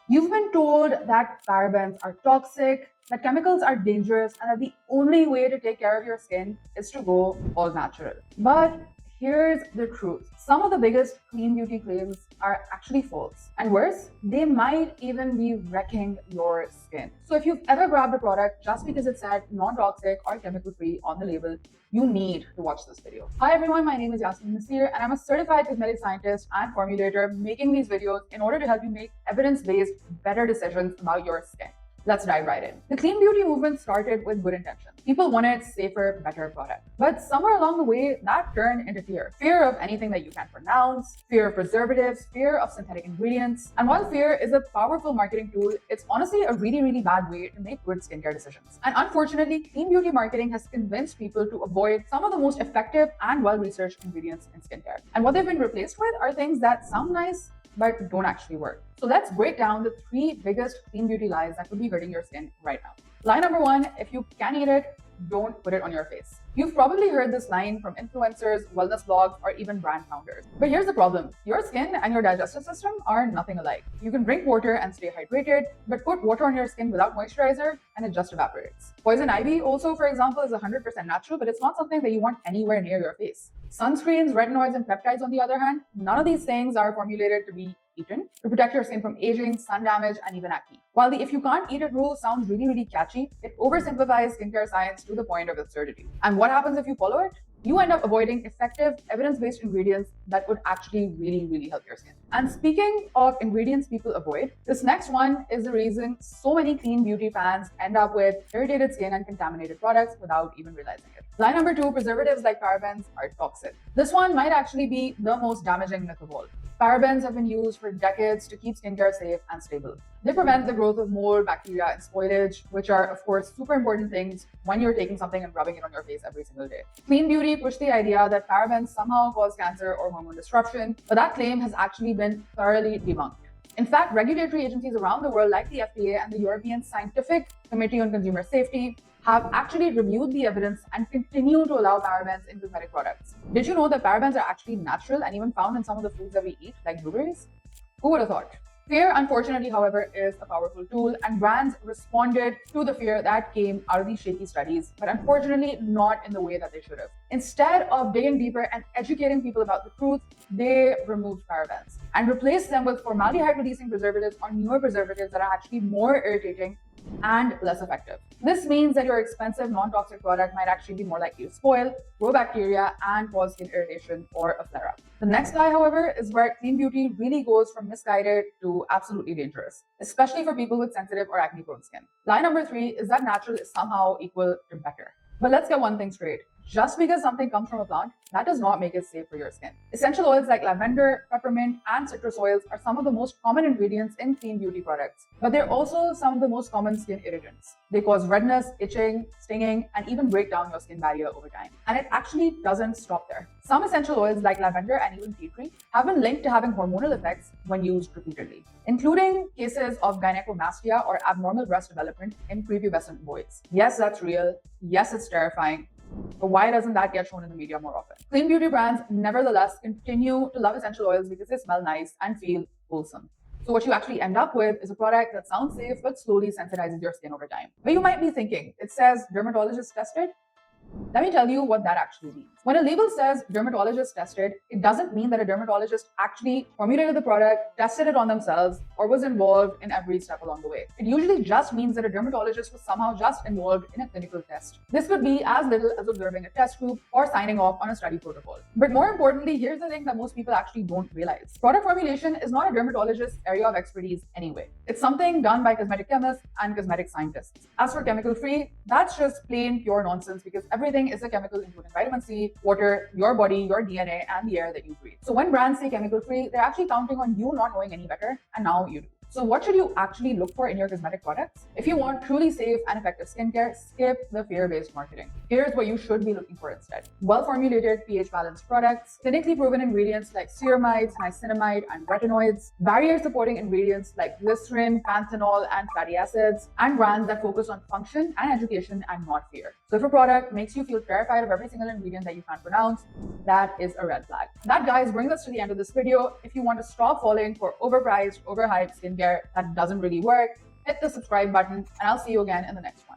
You've been told that parabens are toxic, that chemicals are dangerous, and that the only way to take care of your skin is to go all natural. But here's the truth. Some of the biggest clean beauty claims are actually false. And worse, they might even be wrecking your skin. So if you've ever grabbed a product just because it said non-toxic or chemical-free on the label, you need to watch this video. Hi everyone, my name is Yasmin Nasir and I'm a certified cosmetic scientist and formulator making these videos in order to help you make evidence-based, better decisions about your skin. Let's dive right in. The clean beauty movement started with good intentions. People wanted safer, better products. But somewhere along the way, that turned into fear. Fear of anything that you can't pronounce, fear of preservatives, fear of synthetic ingredients. And while fear is a powerful marketing tool, it's honestly a really bad way to make good skincare decisions. And unfortunately, clean beauty marketing has convinced people to avoid some of the most effective and well-researched ingredients in skincare. And what they've been replaced with are things that sound nice, but don't actually work. So let's break down the 3 biggest clean beauty lies that could be hurting your skin right now. Lie number 1, if you can eat it, don't put it on your face. You've probably heard this line from influencers, wellness blogs, or even brand founders. But here's the problem. Your skin and your digestive system are nothing alike. You can drink water and stay hydrated, but put water on your skin without moisturizer and it just evaporates. Poison ivy also, for example, is 100% natural, but it's not something that you want anywhere near your face. Sunscreens, retinoids, and peptides, on the other hand, none of these things are formulated to be eaten to protect your skin from aging, sun damage, and even acne. While the if you can't eat it rule sounds really catchy, it oversimplifies skincare science to the point of absurdity. And what happens if you follow it? You end up avoiding effective, evidence-based ingredients that would actually really help your skin. And speaking of ingredients people avoid, this next one is the reason so many clean beauty fans end up with irritated skin and contaminated products without even realizing it. Lie number 2, preservatives like parabens are toxic. This one might actually be the most damaging myth of all. Parabens have been used for decades to keep skincare safe and stable. They prevent the growth of mold, bacteria, and spoilage, which are, of course, super important things when you're taking something and rubbing it on your face every single day. Clean beauty pushed the idea that parabens somehow cause cancer or hormone disruption, but that claim has actually been thoroughly debunked. In fact, regulatory agencies around the world, like the FDA and the European Scientific Committee on Consumer Safety, have actually reviewed the evidence and continue to allow parabens in cosmetic products. Did you know that parabens are actually natural and even found in some of the foods that we eat, like blueberries? Who would have thought? Fear, unfortunately, however, is a powerful tool, and brands responded to the fear that came out of these shaky studies, but unfortunately not in the way that they should have. Instead of digging deeper and educating people about the truth, they removed parabens and replaced them with formaldehyde-releasing preservatives or newer preservatives that are actually more irritating and less effective. This means that your expensive non-toxic product might actually be more likely to spoil, grow bacteria, and cause skin irritation or a flare-up. The next lie, however, is where clean beauty really goes from misguided to absolutely dangerous, especially for people with sensitive or acne-prone skin. Lie number 3 is that natural is somehow equal to better. But let's get one thing straight. Just because something comes from a plant, that does not make it safe for your skin. Essential oils like lavender, peppermint, and citrus oils are some of the most common ingredients in clean beauty products, but they're also some of the most common skin irritants. They cause redness, itching, stinging, and even break down your skin barrier over time. And it actually doesn't stop there. Some essential oils like lavender and even tea tree have been linked to having hormonal effects when used repeatedly, including cases of gynecomastia or abnormal breast development in prepubescent boys. Yes, that's real. Yes, it's terrifying. But why doesn't that get shown in the media more often? Clean beauty brands, nevertheless, continue to love essential oils because they smell nice and feel wholesome. So what you actually end up with is a product that sounds safe but slowly sensitizes your skin over time. But you might be thinking, it says dermatologist tested. Let me tell you what that actually means. When a label says dermatologist tested, it doesn't mean that a dermatologist actually formulated the product, tested it on themselves, or was involved in every step along the way. It usually just means that a dermatologist was somehow just involved in a clinical test. This could be as little as observing a test group or signing off on a study protocol. But more importantly, here's the thing that most people actually don't realize. Product formulation is not a dermatologist's area of expertise anyway. It's something done by cosmetic chemists and cosmetic scientists. As for chemical-free, that's just plain pure nonsense because everything is a chemical, including vitamin C, water, your body, your DNA, and the air that you breathe. So when brands say chemical-free, they're actually counting on you not knowing any better, and now you do. So what should you actually look for in your cosmetic products? If you want truly safe and effective skincare, skip the fear-based marketing. Here's what you should be looking for instead. Well-formulated, pH-balanced products, clinically proven ingredients like ceramides, niacinamide, and retinoids, barrier-supporting ingredients like glycerin, panthenol, and fatty acids, and brands that focus on function and education and not fear. So if a product makes you feel terrified of every single ingredient that you can't pronounce, that is a red flag. That, guys, brings us to the end of this video. If you want to stop falling for overpriced, overhyped skin skincare that doesn't really work, hit the subscribe button, and I'll see you again in the next one.